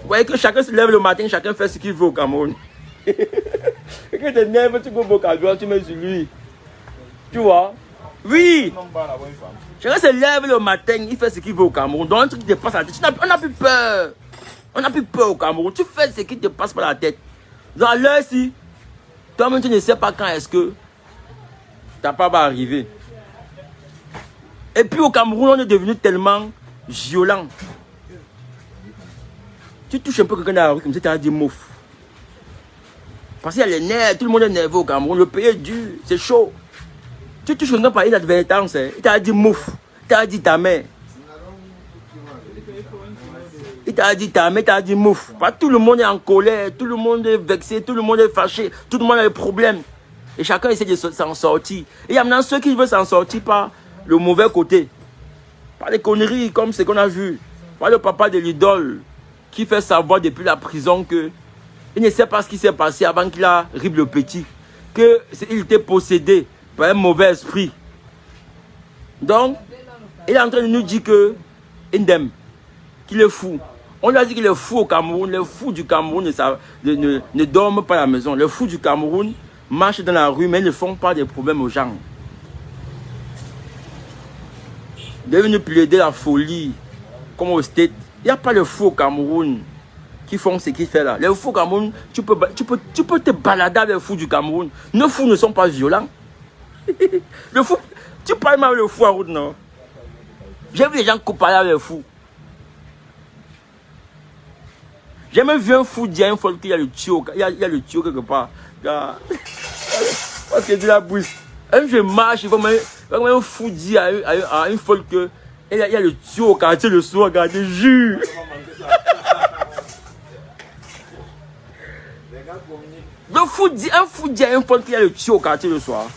Vous voyez que chacun se lève le matin, chacun fait ce qu'il veut au Cameroun. Et que tu nerves, tu go au Cameroun, tu mets sur lui. Tu vois? Oui! Chacun se lève le matin, il fait ce qu'il veut au Cameroun. Donc un truc qui te passe à la tête. On n'a plus peur. On n'a plus peur au Cameroun. Tu fais ce qui te passe par la tête. Dans l'heure ci, toi-même tu ne sais pas quand est-ce que ta part va arriver. Et puis au Cameroun, on est devenu tellement violent. Tu touches un peu quelqu'un dans la rue comme ça, tu as dit mouf. Parce qu'il y a les nerfs, tout le monde est nerveux au Cameroun, le pays est dur, c'est chaud. Tu touches quelqu'un par inadvertance, il t'a dit mouf, il t'a dit ta mère. Il t'a dit ta mère, il t'a dit mouf. Pas tout le monde est en colère, tout le monde est vexé, tout le monde est fâché, tout le monde a des problèmes. Et chacun essaie de s'en sortir. Et il y a maintenant ceux qui veulent s'en sortir par le mauvais côté. Par les conneries comme ce qu'on a vu. Par le papa de l'idole qui fait savoir depuis la prison que il ne sait pas ce qui s'est passé avant qu'il arrive le petit. Qu'il était possédé par un mauvais esprit. Donc, il est en train de nous dire que Indem, qu'il est fou. On lui a dit qu'il est fou au Cameroun. Les fous du Cameroun ne dorment pas à la maison. Les fous du Cameroun marchent dans la rue, mais ils ne font pas de problèmes aux gens. Ils veulent nous plaider la folie, comme au States. Il n'y a pas de fous au Cameroun qui font ce qu'il fait là. Les fous au Cameroun, tu peux te balader avec les fous du Cameroun. Nos fous ne sont pas violents. Le fou, tu parles mal avec le fou en route, non? J'ai vu les gens parler avec les fous. J'ai même vu un fou dire à une fois qu'il y a le tuyau, il y a le tuyau quelque part. Parce que de la bouche. Un je marche, il va même un fou dire à une folle que il y a le tuyau au quartier le soir, regardez, jure. Un fou dit à une folle qu'il y a le tuyau au quartier le soir.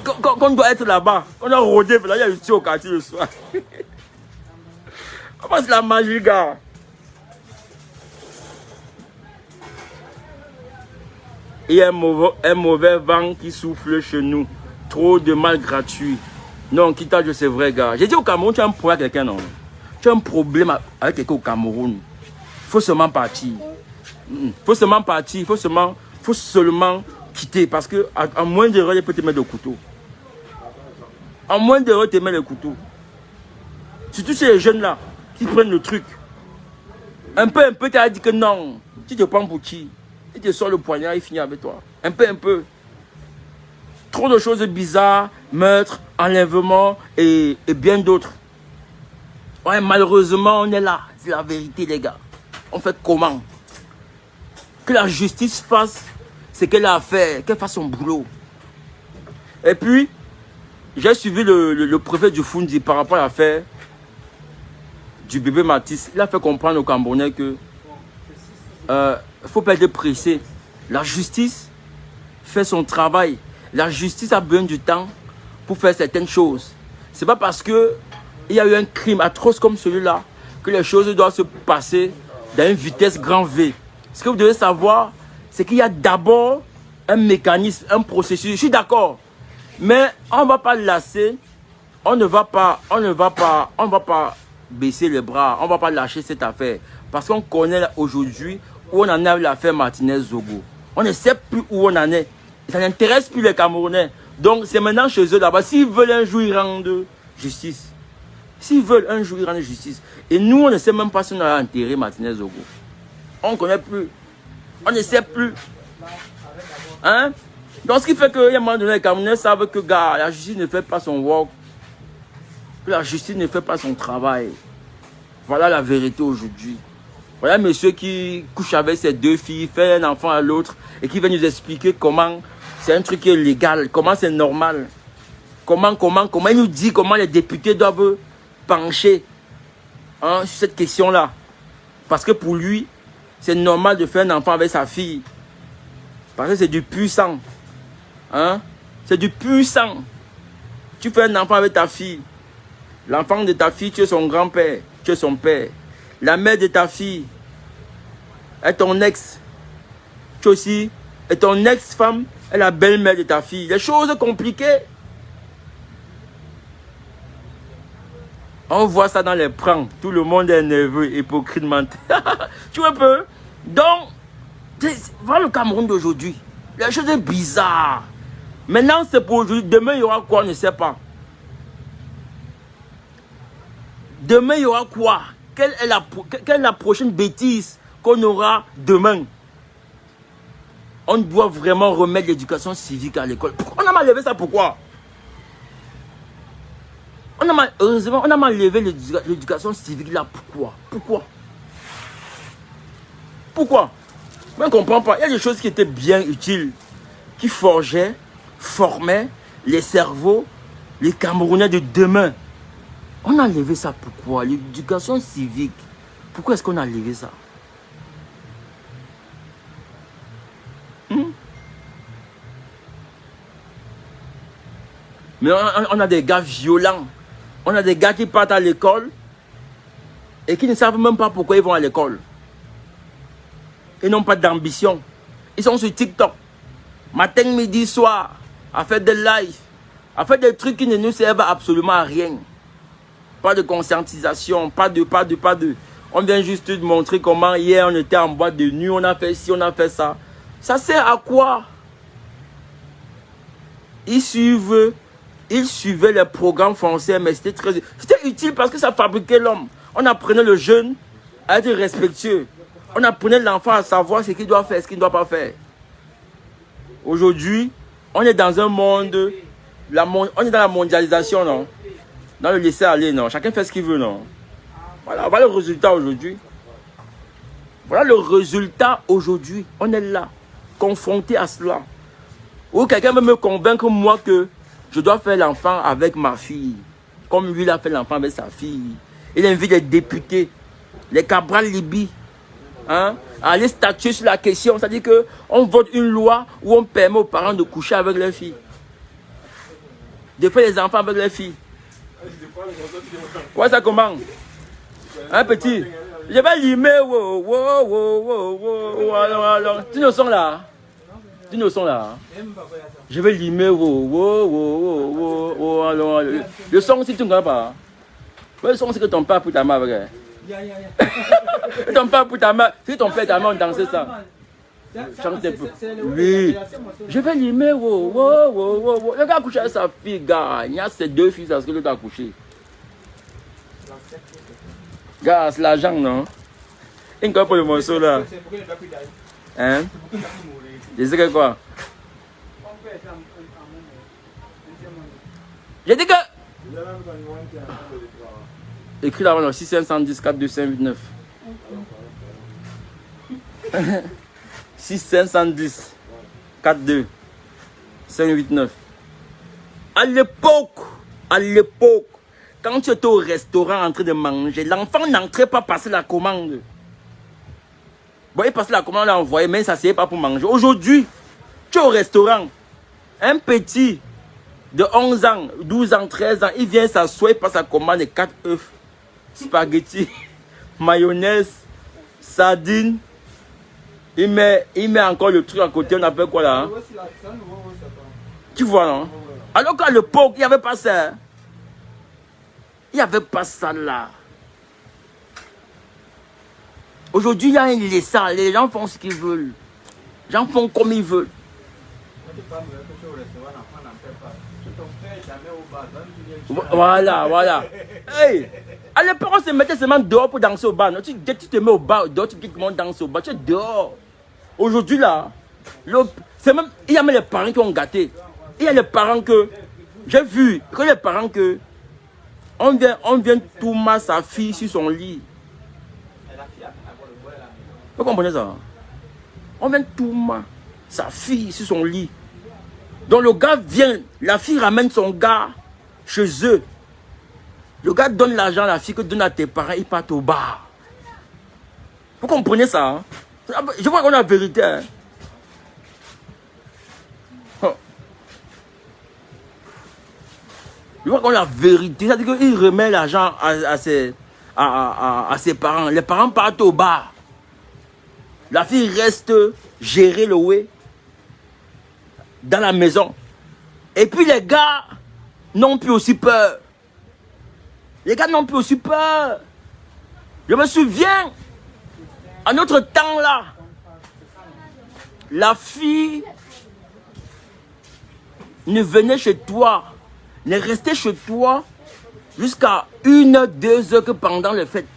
Qu'on doit être là-bas, on doit rôder, là, il y a le tuyau au quartier le soir. Comment c'est la magie, gars? Il y a un mauvais vent qui souffle chez nous. Trop de mal gratuit. Non, Kita, c'est vrai, gars. J'ai dit au Cameroun, tu as un problème avec quelqu'un, non? Tu as un problème avec quelqu'un au Cameroun. Il faut seulement partir. Il faut seulement partir. Il faut seulement quitter. Parce qu'à moins d'erreur, il peut te mettre le couteau. En moins d'erreur, il te met le couteau. Surtout ces jeunes-là qui prennent le truc. Un peu, tu as dit que non. Tu te prends pour qui? Il te sort le poignard, il finit avec toi. Un peu. Trop de choses bizarres, meurtres, enlèvements et bien d'autres. Ouais, malheureusement, on est là. C'est la vérité, les gars. On fait comment? Que la justice fasse ce qu'elle a à faire, qu'elle fasse son boulot. Et puis, j'ai suivi le préfet du Fundi par rapport à l'affaire du bébé Matisse. Il a fait comprendre aux Camerounais que il ne faut pas être pressé. La justice fait son travail. La justice a besoin du temps pour faire certaines choses. Ce n'est pas parce qu'il y a eu un crime atroce comme celui-là que les choses doivent se passer dans une vitesse grand V. Ce que vous devez savoir, c'est qu'il y a d'abord un mécanisme, un processus. Je suis d'accord. Mais on ne va pas lasser. On ne va pas baisser les bras. On ne va pas lâcher cette affaire. Parce qu'on connaît aujourd'hui où on en est avec l'affaire Martinez-Zogo. On ne sait plus où on en est. Ça n'intéresse plus les Camerounais. Donc c'est maintenant chez eux là-bas. S'ils veulent un jour, ils rendent justice. S'ils veulent un jour, ils rendent justice. Et nous, on ne sait même pas si on a enterré Martinez-Zogo. On ne connaît plus. On ne sait plus. Hein? Donc ce qui fait qu'à un moment donné, les Camerounais savent que gars, la justice ne fait pas son work. Que la justice ne fait pas son travail. Voilà la vérité aujourd'hui. Voilà un monsieur qui couche avec ses deux filles, fait un enfant à l'autre et qui va nous expliquer comment c'est un truc qui est légal, comment c'est normal. Comment il nous dit comment les députés doivent pencher sur cette question-là. Parce que pour lui, c'est normal de faire un enfant avec sa fille. Parce que c'est du puissant. Hein? C'est du puissant. Tu fais un enfant avec ta fille. L'enfant de ta fille, tu es son grand-père, tu es son père. La mère de ta fille est ton ex. Tu aussi. Et ton ex-femme est la belle-mère de ta fille. Les choses compliquées. On voit ça dans les pranks. Tout le monde est nerveux, hypocrite, menteur. Tu vois un peu? Donc, voilà le Cameroun d'aujourd'hui. Les choses sont bizarres. Maintenant, c'est pour aujourd'hui. Demain, il y aura quoi? On ne sait pas. Demain, il y aura quoi? Quelle est la prochaine bêtise qu'on aura demain? On doit vraiment remettre l'éducation civique à l'école. On a mal levé ça, pourquoi? Heureusement, on a mal levé l'éducation civique là. Pourquoi? Moi, je ne comprends pas. Il y a des choses qui étaient bien utiles, qui formaient les cerveaux, les Camerounais de demain. On a levé ça pourquoi? L'éducation civique. Pourquoi est-ce qu'on a levé ça? Mais on a des gars violents. On a des gars qui partent à l'école et qui ne savent même pas pourquoi ils vont à l'école. Ils n'ont pas d'ambition. Ils sont sur TikTok. Matin, midi, soir. À faire des lives. À faire des trucs qui ne nous servent absolument à rien. Pas de conscientisation. Pas de. On vient juste te montrer comment hier on était en boîte de nuit. On a fait ci, on a fait ça. Ça sert à quoi? Ils suivaient les programmes français, mais c'était utile parce que ça fabriquait l'homme. On apprenait le jeune à être respectueux. On apprenait l'enfant à savoir ce qu'il doit faire, ce qu'il ne doit pas faire. Aujourd'hui, on est dans un monde, on est dans la mondialisation, non? Dans le laisser aller, non? Chacun fait ce qu'il veut, non? Voilà le résultat aujourd'hui. Voilà le résultat aujourd'hui. On est là, confronté à cela. Ou quelqu'un veut me convaincre, moi, que je dois faire l'enfant avec ma fille. Comme lui, il a fait l'enfant avec sa fille. Il invite les députés, les Cabral Libye, à aller statuer sur la question. C'est-à-dire qu'on vote une loi où on permet aux parents de coucher avec leurs filles. De faire les enfants avec leurs filles. Ouais, ça comment? Un petit. Je vais limer. Tu ne sens là? Tu ne sens là? Je vais limer. Le son, si tu ne connais pas. Le son, c'est que ton père pour ta mère. Ton père pour ta mère. Si ton père et ta mère ont dansé ça. Chantez peu. Oui. Je vais limer. Le gars a couché avec sa fille, gars. Il y a ses deux filles, c'est ce que l'autre a couché. Gars, c'est l'argent, non? Il ne pour le morceau là. Hein? Je sais que quoi? J'ai dit que. Écrit là-bas, 6510 4259. 6510 42 589. À l'époque, quand tu étais au restaurant en train de manger, l'enfant n'entrait pas passer la commande. Bon, il passait la commande, on l'a envoyé, mais ça ne s'est pas pour manger. Aujourd'hui, tu es au restaurant, un petit de 11 ans, 12 ans, 13 ans, il vient s'asseoir, il passe sa commande de 4 œufs, spaghettis, mayonnaise, sardines. Il met encore le truc à côté, on appelle quoi là? Hein? Tu vois, non? Alors qu'à l'époque, il n'y avait pas ça. Il n'y avait pas ça là. Aujourd'hui, il y a un laissage. Les gens font ce qu'ils veulent. Les gens font comme ils veulent. Voilà. Hey, à l'époque, on se mettait seulement dehors pour danser au bar. Tu te mets au bar, dehors, tu dis comment danser au bar. Tu es dehors. Aujourd'hui, là, il y a même les parents qui ont gâté. Il y a les parents que, j'ai vu, que les parents que, on vient tout mal sa fille sur son lit. Vous comprenez ça? On vient tout mal sa fille sur son lit. Donc le gars vient, la fille ramène son gars chez eux. Le gars donne l'argent à la fille que donne à tes parents, ils partent au bar. Vous comprenez ça? Hein? Je vois qu'on a la vérité. Hein? Je vois qu'on a la vérité. C'est-à-dire qu'il remet l'argent à ses parents. Les parents partent au bar. La fille reste gérer le way dans la maison. Et puis les gars n'ont plus aussi peur. Les gars n'ont plus aussi peur. Je me souviens, à notre temps là, la fille ne venait chez toi, ne restait chez toi jusqu'à 1, 2 heures que pendant les fêtes.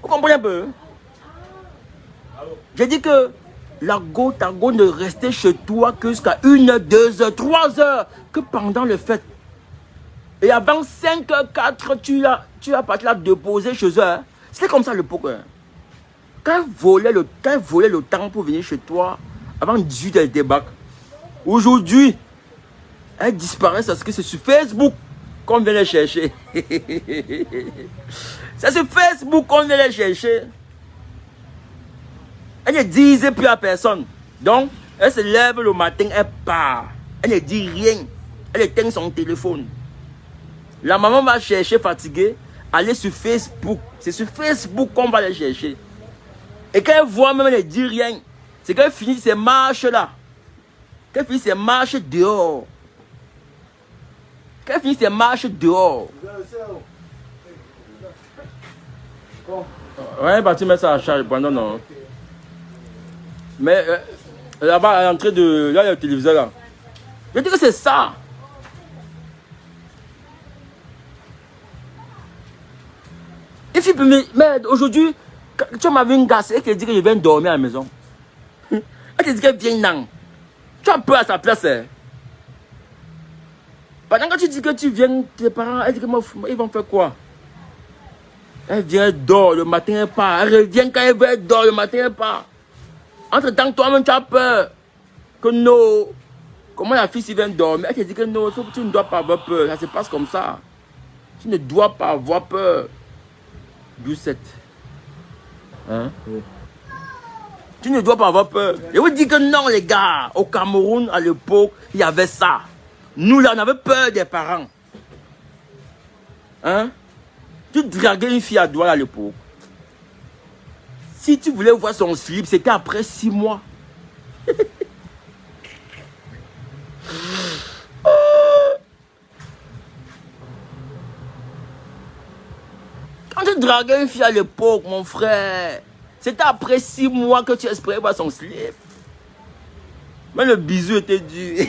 Vous comprenez un peu? J'ai dit que la goutte à goutte ne restait chez toi que jusqu'à 1, 2 heures, 3 heures que pendant les fêtes. Et avant 5h04, tu as parti la déposer chez eux. Hein. C'était comme ça le poker. Quand elle volait le temps pour venir chez toi, avant 18h, elle débarque. Aujourd'hui, elle disparaît parce que c'est sur Facebook qu'on vient les chercher. C'est sur Facebook qu'on vient les chercher. Elle ne disait plus à personne. Donc, elle se lève le matin, elle part. Elle ne dit rien. Elle éteint son téléphone. La maman va chercher fatiguée, aller sur Facebook. C'est sur Facebook qu'on va les chercher. Et quand elle voit même, elle ne dit rien. C'est qu'elle finit ses marches là. Qu'elle finit ses marches dehors. Qu'elle finit ses marches dehors. Ouais, bah tu mets ça à charge pendant non. Mais là-bas, à l'entrée de. Là, il y a le téléviseur là. Je dis que c'est ça. Mais aujourd'hui, tu m'as vu une gasse et qu'elle dit que je viens dormir à la maison. Elle te dit qu'elle vient non. Tu as peur à sa place. Hein? Pendant que tu dis que tu viens, tes parents, elle dit que ils vont faire quoi? Elle vient, elle dort, le matin elle part. Elle revient quand elle veut, elle dort, le matin elle part. Entre-temps, toi-même tu as peur. Que non. Comment la fille s'y vient dormir? Elle te dit que non, tu ne dois pas avoir peur. Ça se passe comme ça. Tu ne dois pas avoir peur. 12-7. Hein? Oui. Tu ne dois pas avoir peur. Je vous dis que non, les gars. Au Cameroun, à l'époque, il y avait ça. Nous, là, on avait peur des parents. Hein? Tu draguais une fille à Douala à l'époque. Si tu voulais voir son slip, c'était après 6 mois. Quand tu draguais une fille à l'époque, mon frère, c'était après 6 mois que tu espérais voir son slip. Mais le bisou était dur.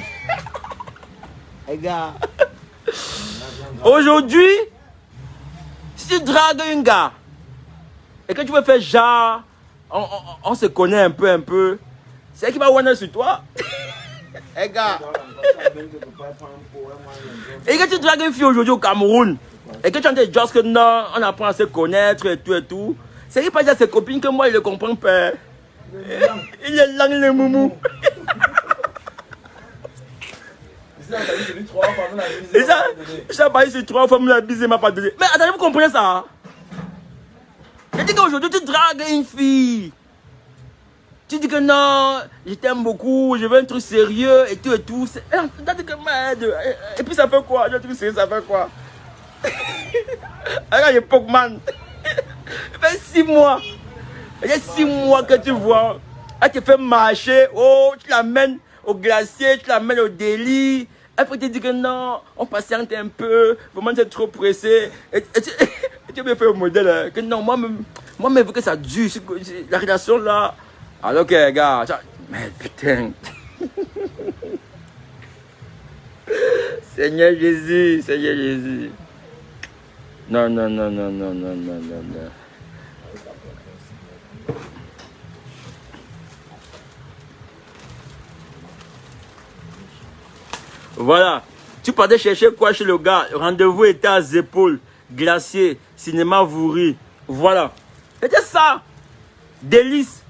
Les gars. Aujourd'hui, si tu dragues un gars et que tu veux faire genre, on se connaît un peu, c'est qui va voir sur toi. Les gars. Et que tu dragues une fille aujourd'hui au Cameroun et que tu entends dire que non, on apprend à se connaître et tout. C'est qui va dire à ses copines que moi, il ne comprend pas. Il est là, il est moumou. J'ai parlé sur 3 femmes, la bise m'a pas donné. Mais attendez, vous comprenez ça? Je dis qu'aujourd'hui, tu dragues une fille. Tu dis que non, je t'aime beaucoup, je veux un truc sérieux et tout. Et puis ça fait quoi? Un truc sérieux, ça fait quoi? Regarde, il Pokémon. Ça fait 6 mois. Il y a 6 mois que tu vois. Elle te fait marcher. Oh, tu l'amènes au glacier, tu l'amènes au délit. Après, tu dis que non, on patiente un peu. Vraiment, c'est trop pressé. Et tu veux faire un modèle. Hein, que non, moi-même, je veux que ça dure. La relation là. Alors que, gars, mais putain. Seigneur Jésus, Seigneur Jésus. Non. Voilà. Tu partais chercher quoi chez le gars? Rendez-vous était à Zépole, glacier, cinéma Vouri. Voilà. C'était ça. Délice.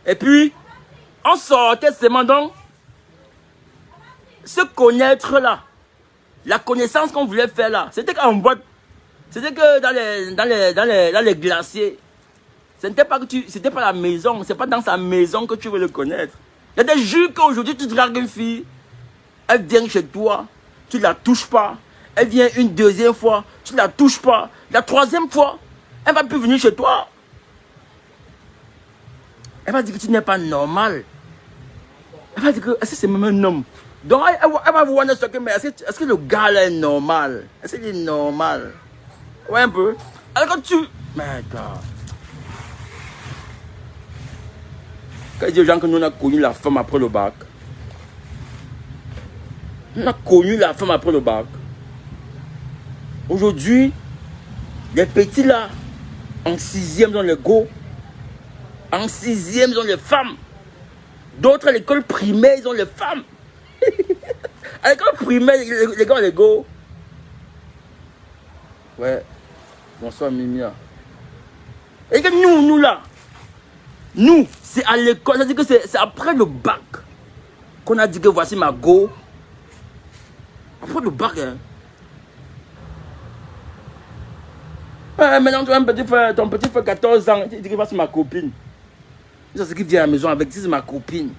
Et puis, on sortait seulement donc se connaître là. La connaissance qu'on voulait faire là. C'était qu'en boîte. C'était que dans les glaciers. C'était pas la maison. C'est pas dans sa maison que tu veux le connaître. Il y a des jours qu'aujourd'hui tu dragues une fille. Elle vient chez toi. Tu la touches pas. Elle vient une deuxième fois. Tu la touches pas. La troisième fois, elle va plus venir chez toi. Elle va dire que tu n'es pas normal. Elle va dire que est-ce que c'est même un homme? Donc elle va vous demander ce que, mais est-ce que le gars là est normal? Est-ce qu'il est normal? Ouais, un peu. Alors quand tu... Mais gars. Quand il y a des gens que nous on a connu la femme après le bac. On a connu la femme après le bac. Aujourd'hui, les petits là, en 6e dans le go. En 6e, ils ont les femmes. D'autres à l'école primaire, ils ont les femmes. À l'école primaire, les gars, les go. Ouais. Bonsoir, Mimia. Et que nous là, nous, c'est à l'école, c'est-à-dire que c'est après le bac qu'on a dit que voici ma go. Après le bac, hein. Maintenant, ton petit fait 14 ans, tu dis que voici ma copine. C'est ce qui vient à la maison avec, c'est ma copine.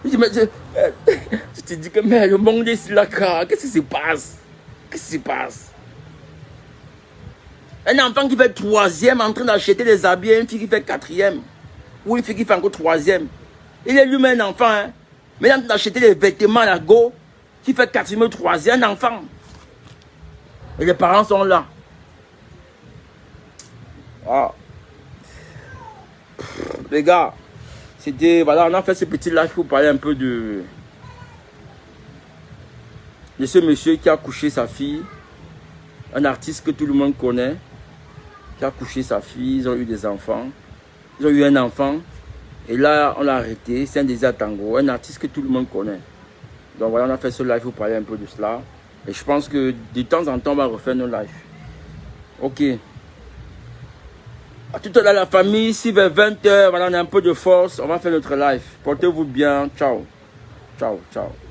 Je te dis que mais le monde est ici là, qu'est-ce qui se passe? Qu'est-ce qui se passe? Un enfant qui fait 3e en train d'acheter des habits à une fille qui fait 4e. Ou une fille qui fait encore 3e. Il est lui-même un enfant. Hein? Mais il est en train d'acheter des vêtements à la go qui fait 4e ou 3e, un enfant. Et les parents sont là. Ah. Les gars, c'était, voilà, on a fait ce petit live pour parler un peu de ce monsieur qui a couché sa fille, un artiste que tout le monde connaît, qui a couché sa fille, ils ont eu des enfants, ils ont eu un enfant, et là on l'a arrêté, c'est un Désir Tango, un artiste que tout le monde connaît. Donc voilà, on a fait ce live pour parler un peu de cela, et je pense que de temps en temps on va refaire nos lives. Ok. À tout à l'heure la famille, si vers 20h, voilà, on a un peu de force, on va faire notre live. Portez-vous bien, ciao. Ciao, ciao.